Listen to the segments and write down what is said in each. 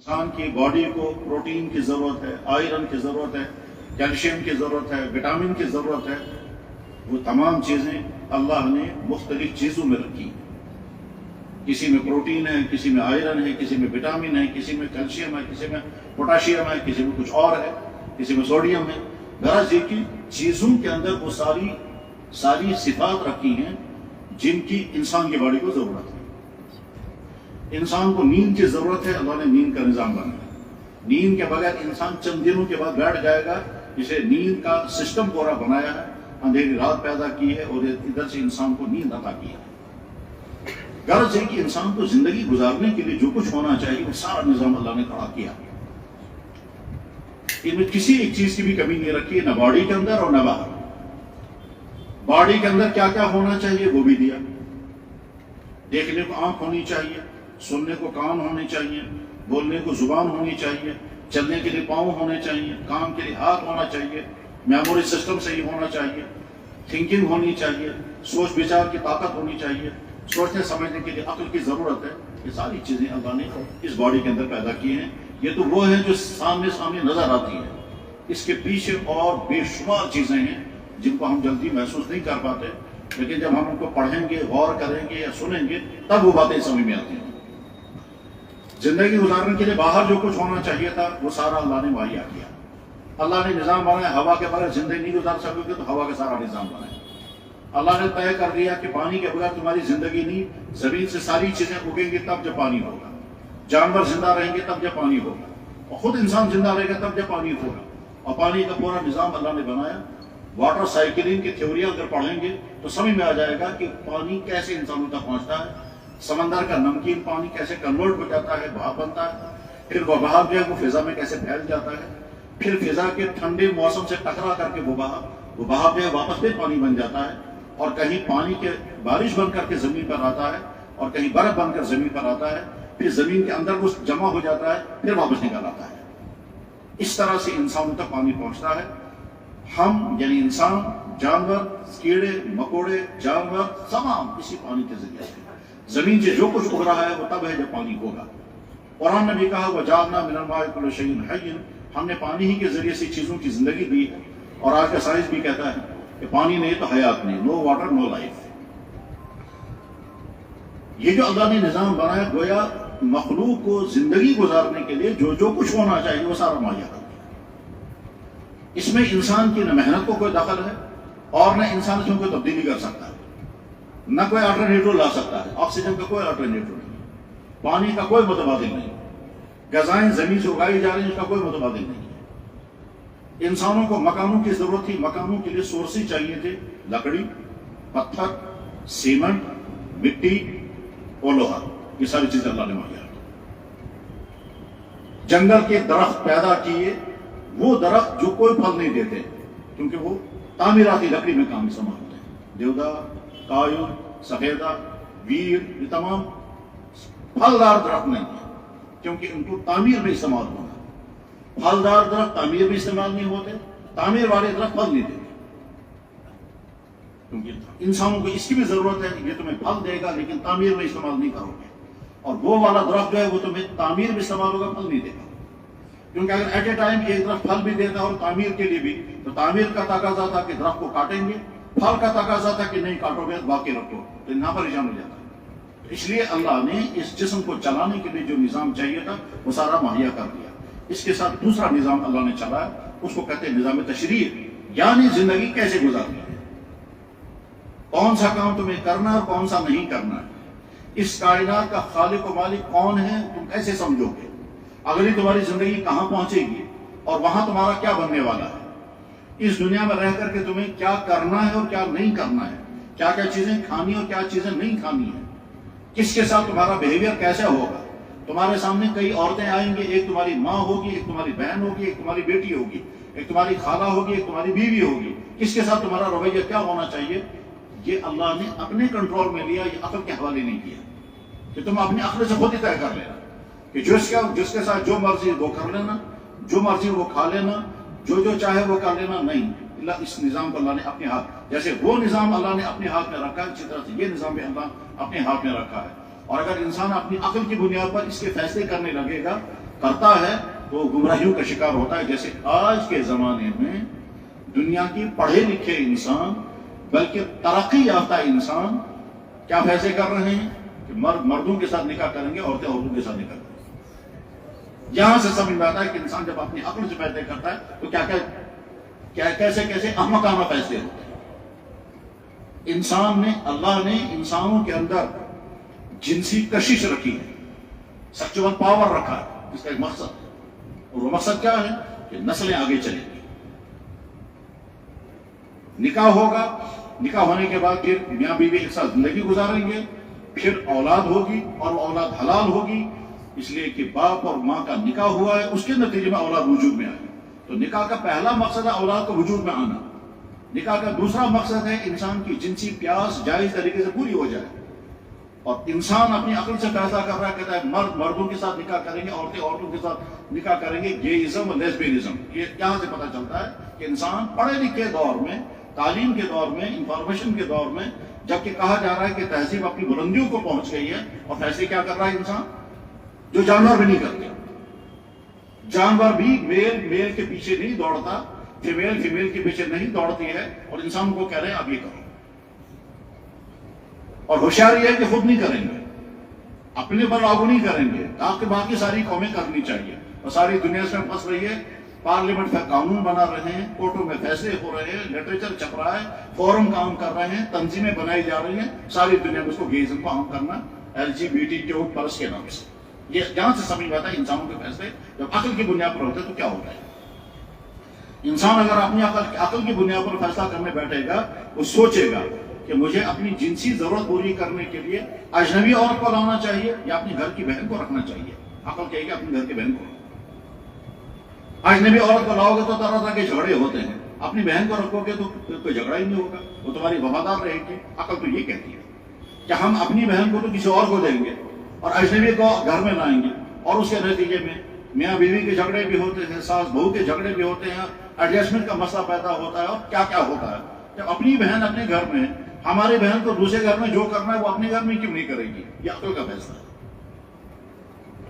انسان کی باڈی کو پروٹین کی ضرورت ہے، آئرن کی ضرورت ہے، کیلشیم کی ضرورت ہے، وٹامن کی ضرورت ہے. وہ تمام چیزیں اللہ نے مختلف چیزوں میں رکھی. کسی میں پروٹین ہے، کسی میں آئرن ہے، کسی میں وٹامن ہے، کسی میں کیلشیم ہے، کسی میں پوٹاشیم ہے، کسی میں کچھ اور ہے، کسی میں سوڈیم ہے. غرض یہ کہ چیزوں کے اندر وہ ساری صفات رکھی ہیں جن کی انسان کی باڈی کو ضرورت ہے. انسان کو نیند کی ضرورت ہے، اللہ نے نیند کا نظام بنایا. نیند کے بغیر انسان چند دنوں کے بعد بیٹھ جائے گا. اسے نیند کا سسٹم پورا بنایا ہے، اندھیری رات پیدا کی ہے اور ادھر سے انسان کو نیند عطا کی ہے. غرض ہے کہ انسان کو زندگی گزارنے کے لیے جو کچھ ہونا چاہیے وہ سارا نظام اللہ نے کھڑا کیا. ان میں کسی ایک چیز کی بھی کمی نہیں رکھی، نہ باڈی کے اندر اور نہ باہر. باڈی کے اندر کیا کیا ہونا چاہیے وہ بھی دیا. دیکھنے کو آنکھ ہونی چاہیے، سننے کو کان ہونے چاہیے، بولنے کو زبان ہونی چاہیے، چلنے کے لیے پاؤں ہونے چاہیے، کام کے لیے ہاتھ ہونا چاہیے، میموری سسٹم صحیح ہونا چاہیے، تھنکنگ ہونی چاہیے، سوچ بچار کی طاقت ہونی چاہیے، سوچنے سمجھنے کے لیے عقل کی ضرورت ہے. یہ ساری چیزیں اللہ نے اس باڈی کے اندر پیدا کی ہیں. یہ تو وہ ہیں جو سامنے نظر آتی ہیں. اس کے پیچھے اور بے شمار چیزیں ہیں جن کو ہم جلدی محسوس نہیں کر پاتے، لیکن جب ہم ان کو پڑھیں گے، غور کریں گے یا سنیں گے تب وہ باتیں سمجھ میں آتی ہیں. زندگی گزارنے کے لیے باہر جو کچھ ہونا چاہیے تھا وہ سارا اللہ نے مہیا کیا. اللہ نے نظام بنایا. ہوا کے بغیر زندگی نہیں گزار سکو گے تو ہوا کا سارا نظام بنایا. اللہ نے طے کر دیا کہ پانی کے بغیر تمہاری زندگی نہیں. زمین سے ساری چیزیں اگیں گی تب جب پانی ہوگا. جانور زندہ رہیں گے تب جب پانی ہوگا، اور خود انسان زندہ رہے گا تب جب پانی ہوگا. اور پانی کا پورا نظام اللہ نے بنایا. واٹر سائیکلنگ کی تھیوریاں اگر پڑھیں گے تو سمجھ میں آ جائے گا کہ پانی کیسے انسانوں تک پہنچتا ہے. سمندر کا نمکین پانی کیسے کنورٹ ہو جاتا ہے، بھاپ بنتا ہے، پھر وہ بھاپ جو ہے وہ فضا میں کیسے پھیل جاتا ہے، پھر فضا کے ٹھنڈے موسم سے ٹکرا کر کے وہ بھاپ جو ہے واپس پھر پانی بن جاتا ہے، اور کہیں پانی کے بارش بن کر کے زمین پر آتا ہے، اور کہیں برف بن کر زمین پر آتا ہے، پھر زمین کے اندر وہ جمع ہو جاتا ہے، پھر واپس نکل آتا ہے. اس طرح سے انسانوں تک پانی پہنچتا ہے. ہم یعنی انسان، جانور، کیڑے مکوڑے، جانور تمام اسی پانی کے ذریعے سے. زمین سے جو کچھ اگ رہا ہے وہ تب ہے جب پانی ہوگا. قرآن نے بھی کہا وَجَعَلْنَا مِنَ الْمَاءِ كُلَّ شَيْءٍ حَيٍّ. ہم نے پانی ہی کے ذریعے سے چیزوں کی زندگی دی ہے. اور آج کا سائنس بھی کہتا ہے کہ پانی نہیں تو حیات نہیں. نو واٹر نو لائف. یہ جو اللہ نے نظام بنایا گویا مخلوق کو زندگی گزارنے کے لیے جو کچھ ہونا چاہیے وہ سارا مہیا کر دیا. اس میں انسان کی نہ محنت کو کوئی دخل ہے اور نہ انسان اس میں کوئی تبدیلی کر سکتا ہے، نہ کوئی آلٹرنیٹو لا سکتا ہے. آکسیجن کا کوئی آلٹرنیٹو نہیں، پانی کا کوئی متبادل نہیں، غذائیں زمین سے اگائی جا رہی ہیں اس کا کوئی متبادل نہیں ہے. انسانوں کو مکانوں کی ضرورت تھی، مکانوں کے لیے سورسز چاہیے تھے، لکڑی، پتھر، سیمنٹ، مٹی اور لوہا. یہ ساری چیزیں اللہ نے مہیا کی. جنگل کے درخت پیدا کیے، وہ درخت جو کوئی پھل نہیں دیتے کیونکہ وہ تعمیراتی لکڑی میں کام استعمال ہوتے ہیں. دیودار، کایو، سفیدہ، ویر، یہ تمام پھلدار درخت نہیں ہیں کیونکہ ان کو تعمیر میں استعمال ہونا. پھلدار درخت تعمیر میں استعمال نہیں ہوتے، تعمیر والے درخت پھل نہیں دیتے کیونکہ انسانوں کو اس کی بھی ضرورت ہے. یہ تمہیں پھل دے گا لیکن تعمیر میں استعمال نہیں کرو گے. اور وہ والا درخت جو ہے وہ تمہیں تعمیر میں استعمال ہوگا، پھل نہیں دے گا. کیونکہ اگر ایٹ اے ٹائم ایک درخت پھل بھی دیتا اور تعمیر کے لیے بھی، تو تعمیر کا تقاضا تھا کہ درخت کو کاٹیں گے، پھل کا تقاضا تھا کہ نہیں کاٹو گے باقی رکھو، تو یہاں پریشان ہو جاتا ہے. اس لیے اللہ نے اس جسم کو چلانے کے لیے جو نظام چاہیے تھا وہ سارا مہیا کر دیا. اس کے ساتھ دوسرا نظام اللہ نے چلایا، اس کو کہتے ہیں نظام تشریع، یعنی زندگی کیسے گزارنی ہے، کون سا کام تمہیں کرنا ہے اور کون سا نہیں کرنا ہے. اس کائنات کا خالق و مالک کون ہے تم کیسے سمجھو گے، اگلی تمہاری زندگی کہاں پہنچے گی اور وہاں تمہارا کیا بننے والا ہے. اس دنیا میں رہ کر کے تمہیں کیا کرنا ہے اور کیا نہیں کرنا ہے، کیا کیا چیزیں کھانی اور کیا چیزیں نہیں کھانی ہیں، کس کے ساتھ تمہارا بیہیویئر کیسا ہوگا. تمہارے سامنے کئی عورتیں آئیں گی، ایک تمہاری ماں ہوگی، ایک تمہاری بہن ہوگی، ایک تمہاری بیٹی ہوگی، ایک تمہاری خالہ ہوگی، ایک تمہاری بیوی ہوگی. کس کے ساتھ تمہارا رویہ کیا ہونا چاہیے یہ اللہ نے اپنے کنٹرول میں لیا. یہ عقل کے حوالے نہیں کیا کہ تم اپنی عقل سے خود ہی طے کر لینا کہ جس کے ساتھ جو مرضی وہ کر لینا، جو مرضی وہ کھا لینا، جو چاہے وہ کر لینا. نہیں، اللہ اس نظام کو اللہ نے اپنے ہاتھ، جیسے وہ نظام اللہ نے اپنے ہاتھ میں رکھا ہے اسی طرح سے یہ نظام بھی اللہ اپنے ہاتھ میں رکھا ہے. اور اگر انسان اپنی عقل کی بنیاد پر اس کے فیصلے کرنے لگے گا، کرتا ہے تو وہ گمراہیوں کا شکار ہوتا ہے. جیسے آج کے زمانے میں دنیا کی پڑھے لکھے انسان بلکہ ترقی یافتہ انسان کیا فیصلے کر رہے ہیں کہ مرد مردوں کے ساتھ نکاح کریں گے، عورتیں عورتوں کے ساتھ نکاح کریں گے. یہاں سے سمجھ میں آتا ہے کہ انسان جب اپنی عقل سے فیصلے کرتا ہے تو کیسے احمقانہ فیصلے ہوتے ہیں. اللہ نے انسانوں کے اندر جنسی کشش رکھی ہے، سیکچول پاور رکھا ہے، اس کا ایک مقصد ہے، اور وہ مقصد کیا ہے کہ نسلیں آگے چلیں گی. نکاح ہوگا، نکاح ہونے کے بعد پھر میاں بیوی ایک ساتھ زندگی گزاریں گے، پھر اولاد ہوگی اور وہ اولاد حلال ہوگی، اس لیے کہ باپ اور ماں کا نکاح ہوا ہے، اس کے نتیجے میں اولاد وجود میں آئی. تو نکاح کا پہلا مقصد ہے اولاد کو وجود میں آنا. نکاح کا دوسرا مقصد ہے انسان کی جنسی پیاس جائز طریقے سے پوری ہو جائے. اور انسان اپنی عقل سے فیصلہ کر رہا ہے، کہتا ہے مرد مردوں کے ساتھ نکاح کریں گے، عورتیں عورتوں کے ساتھ نکاح کریں گے. گےازم اور لیسبینزم، یہ یہاں سے پتہ چلتا ہے کہ انسان پڑھے لکھے دور میں، تعلیم کے دور میں، انفارمیشن کے دور میں، جبکہ کہا جا رہا ہے کہ تہذیب اپنی بلندیوں کو پہنچ گئی ہے، اور فیصلے کیا کر رہا ہے انسان جو جانور بھی نہیں کرتے. جانور بھی میل کے پیچھے نہیں دوڑتا، فیمیل کے پیچھے نہیں دوڑتی ہے، اور انسان کو کہہ رہے ہیں آپ یہ کرو. اور ہوشیاری یہ ہے کہ خود نہیں کریں گے، اپنے پر لاگو نہیں کریں گے، تاکہ باقی ساری قومیں کرنی چاہیے. اور ساری دنیا اس میں پھنس رہی ہے، پارلیمنٹ کا قانون بنا رہے ہیں، کورٹوں میں فیصلے ہو رہے ہیں، لٹریچر چھپ رہا ہے، فورم کام کر رہے ہیں، تنظیمیں بنائی جا رہی ہیں، ساری دنیا میں اس کو گیزم کو عام کرنا LGBT+ کے نام سے. یہ جہاں سے سمجھ میں آتا ہے انسانوں کے فیصلے جب عقل کی بنیاد پر ہوتے ہیں تو کیا ہوتا ہے. انسان اگر اپنی عقل کی بنیاد پر فیصلہ کرنے بیٹھے گا، وہ سوچے گا کہ مجھے اپنی جنسی ضرورت پوری کرنے کے لیے اجنبی عورت کو لانا چاہیے یا اپنی گھر کی بہن کو رکھنا چاہیے. عقل کہے گا اپنی گھر کی بہن کو. اجنبی عورت کو لاؤ گے تو طرح طرح کے جھگڑے ہوتے ہیں، اپنی بہن کو رکھو گے تو کوئی جھگڑا ہی نہیں ہوگا، وہ تمہاری وفادار رہے گی. عقل تو یہ کہتی ہے کہ ہم اپنی بہن کو تو کسی اور کو دیں گے اور اجنبی کو گھر میں لائیں گے، اور اس کے نتیجے میں میاں بیوی کے جھگڑے بھی ہوتے ہیں، ساس بہو کے جھگڑے بھی ہوتے ہیں، ایڈجسٹمنٹ کا مسئلہ پیدا ہوتا ہے، اور کیا کیا ہوتا ہے. جب اپنی بہن اپنے گھر میں، ہماری بہن کو دوسرے گھر میں جو کرنا ہے وہ اپنے گھر میں کیوں نہیں کرے گی؟ یہ عقل کا فیصلہ ہے.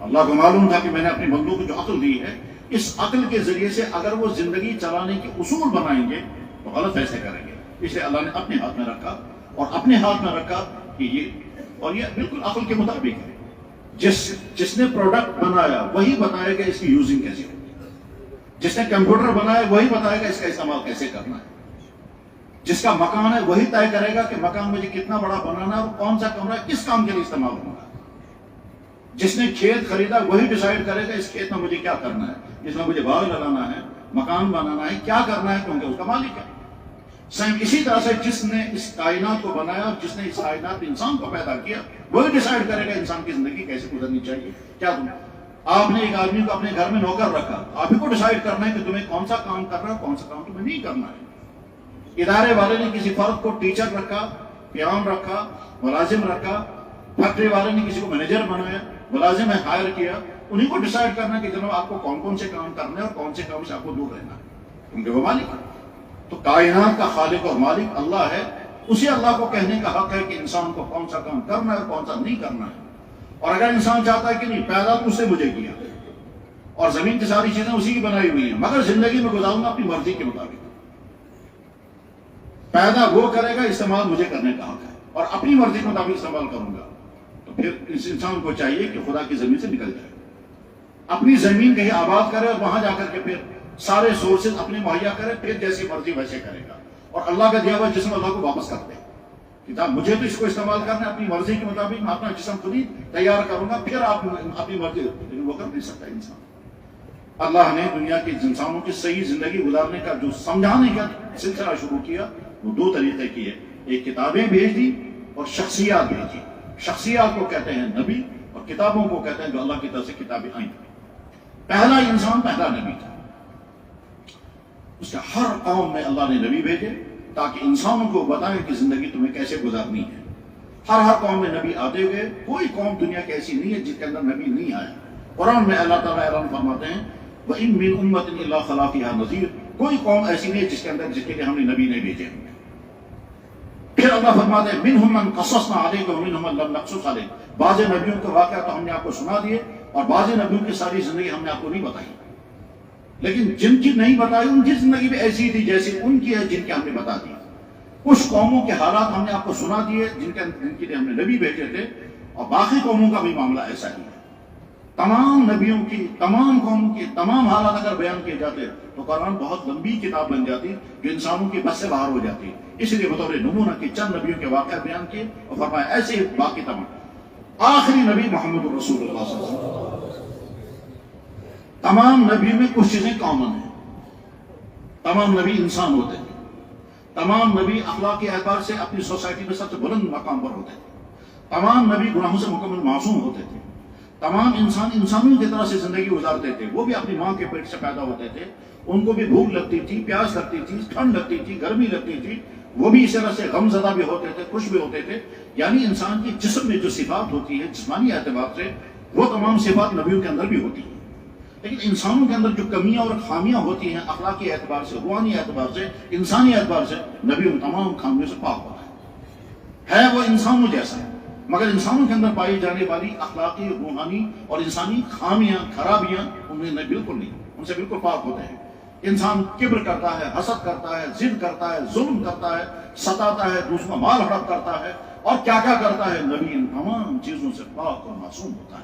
اللہ کو معلوم تھا کہ میں نے اپنی بندوں کو جو عقل دی ہے، اس عقل کے ذریعے سے اگر وہ زندگی چلانے کے اصول بنائیں گے تو غلط فیصلے کریں گے. اس لیے اللہ نے اپنے ہاتھ میں رکھا، اور اپنے ہاتھ میں رکھا کہ یہ بالکل عقل کے مطابق ہے. جس نے پروڈکٹ بنایا وہی بتائے گا اس کی یوزنگ کیسے ہوگی. جس نے کمپیوٹر بنایا وہی بتائے گا اس کا استعمال کیسے کرنا ہے. جس کا مکان ہے وہی طے کرے گا کہ مکان مجھے کتنا بڑا بنانا ہے اور کون سا کمرہ کس کام کے لیے استعمال ہوگا. جس نے کھیت خریدا وہی ڈیسائیڈ کرے گا اس کھیت میں مجھے کیا کرنا ہے، جس میں مجھے باغ لگانا ہے، مکان بنانا ہے، کیا کرنا ہے، کیونکہ اس کا مالک ہے. سیم اسی طرح سے جس نے اس کائنات کو بنایا اور جس نے اس کائنات میں انسان کو پیدا کیا وہی ڈیسائیڈ کرے گا انسان کی زندگی کیسے گزرنی چاہیے. کیا آپ نے ایک آدمی کو اپنے گھر میں نوکر رکھا، آپ ہی کو ڈیسائیڈ کرنا ہے کہ تمہیں کون سا کام کرنا ہے اور کون سا کام تمہیں نہیں کرنا ہے. ادارے والے نے کسی فرد کو ٹیچر رکھا، پیون رکھا، ملازم رکھا، فیکٹری والے نے کسی کو مینیجر بنایا، ملازم ہے ہائر کیا، انہیں کو ڈیسائیڈ کرنا ہے کہ جناب آپ کو کون کون سے کام کرنے ہیں اور کون سے کام سے آپ کو دور رہنا ہے، کیونکہ وہ مالک ہے. تو کائنات کا خالق اور مالک اللہ ہے. اسی اللہ کو کہنے کا حق ہے کہ انسان کو کون سا کام کرنا ہے اور کون سا نہیں کرنا ہے. اور اگر انسان چاہتا ہے کہ نہیں پیدا تو اس نے مجھے کیا اور زمین کی ساری چیزیں اسی کی بنائی ہوئی ہیں، مگر زندگی میں گزاروں گا اپنی مرضی کے مطابق. پیدا وہ کرے گا، استعمال مجھے کرنے کا حق ہے اور اپنی مرضی کے مطابق استعمال کروں گا. تو پھر اس انسان کو چاہیے کہ خدا کی زمین سے نکل جائے، اپنی زمین کہیں آباد کرے اور وہاں جا کر کے پھر سارے سورسز اپنے مہیا کرے، پھر جیسی مرضی ویسے کرے گا. اور اللہ کا دیا ہوا جسم اللہ کو واپس کر دے کہ مجھے تو اس کو استعمال کرنا ہے اپنی مرضی کے مطابق، میں اپنا جسم خود ہی تیار کروں گا، پھر آپ اپنی مرضی وہ کر نہیں سکتا انسان. اللہ نے دنیا کے انسانوں کی صحیح زندگی گزارنے کا جو سمجھانے کا سلسلہ شروع کیا وہ دو طریقے کیے. ایک کتابیں بھیج دی اور شخصیات بھیجی. شخصیات کو کہتے ہیں نبی اور کتابوں کو کہتے ہیں جو اللہ کی طرف سے کتابیں آئیں. پہلا انسان پہلا نبی تھا. اس کا ہر قوم میں اللہ نے نبی بھیجے تاکہ انسانوں کو بتائیں کہ زندگی تمہیں کیسے گزارنی ہے. ہر قوم میں نبی آتے گئے. کوئی قوم دنیا کی ایسی نہیں ہے جس کے اندر نبی نہیں آیا. قرآن میں اللہ تعالیٰ اعلان فرماتے ہیں وَإِن مِّنْ أُمَّةٍ إِلَّا خَلَا فِيهَا نَذِيرٌ. کوئی قوم ایسی نہیں ہے جس کے لیے ہم نے نبی نہیں بھیجے. پھر اللہ فرماتے ہیں مِنْهُمْ مَنْ قَصَصْنَا عَلَيْكَ وَمِنْهُمْ مَنْ لَمْ نَقْصُصْ عَلَيْكَ. بعض نبیوں کے واقعات تو ہم نے آپ کو سنا دیے اور بعض نبیوں کی ساری زندگی ہم نے آپ کو نہیں بتائی، لیکن جن کی نہیں بتائی ان کی زندگی بھی ایسی تھی جیسے ان کی ہے جن کی ہم نے بتا دی۔ کچھ قوموں کے حالات ہم نے آپ کو سنا دیے جن کے لیے ہم نے نبی بھیجے تھے، اور باقی قوموں کا بھی معاملہ ایسا ہی ہے۔ تمام نبیوں کی، تمام قوموں کی تمام حالات اگر بیان کیے جاتے تو قرآن بہت لمبی کتاب بن جاتی جو انسانوں کی بس سے باہر ہو جاتی۔ اس لیے بطور نمونہ کی چند نبیوں کے واقعات بیان کیے اور فرمایا ایسے ہی باقی تمام۔ آخری نبی محمد رسول اللہ صلی اللہ علیہ وسلم۔ تمام نبیوں میں کچھ چیزیں کامن ہیں۔ تمام نبی انسان ہوتے ہیں، تمام نبی اخلاقی اعتبار سے اپنی سوسائٹی میں سب سے بلند مقام پر ہوتے تھے، تمام نبی گناہوں سے مکمل معصوم ہوتے تھے، تمام انسان انسانوں کی طرح سے زندگی گزارتے تھے۔ وہ بھی اپنی ماں کے پیٹ سے پیدا ہوتے تھے، ان کو بھی بھوک لگتی تھی، پیاس لگتی تھی، ٹھنڈ لگتی تھی، گرمی لگتی تھی، وہ بھی اس طرح سے غم زدہ بھی ہوتے تھے، خوش بھی ہوتے تھے۔ یعنی انسان کی جسم میں جو صفات ہوتی ہے جسمانی اعتبار سے، وہ تمام صفات نبیوں کے اندر بھی ہوتی ہیں، لیکن انسانوں کے اندر جو کمیاں اور خامیاں ہوتی ہیں اخلاقی اعتبار سے، روحانی اعتبار سے، انسانی اعتبار سے، نبی ان تمام خامیوں سے پاک ہوتا ہے وہ انسانوں جیسا ہے، مگر انسانوں کے اندر پائی جانے والی اخلاقی، روحانی اور انسانی خامیاں، خرابیاں انہیں بالکل نہیں، ان سے بالکل پاک ہوتے ہیں۔ انسان کبر کرتا ہے، حسد کرتا ہے، ضد کرتا ہے، ظلم کرتا ہے، ستاتا ہے، دوسروں کا مال ہڑپ کرتا ہے، اور کیا کیا کرتا ہے، نبی ان تمام چیزوں سے پاک اور معصوم ہوتا ہے۔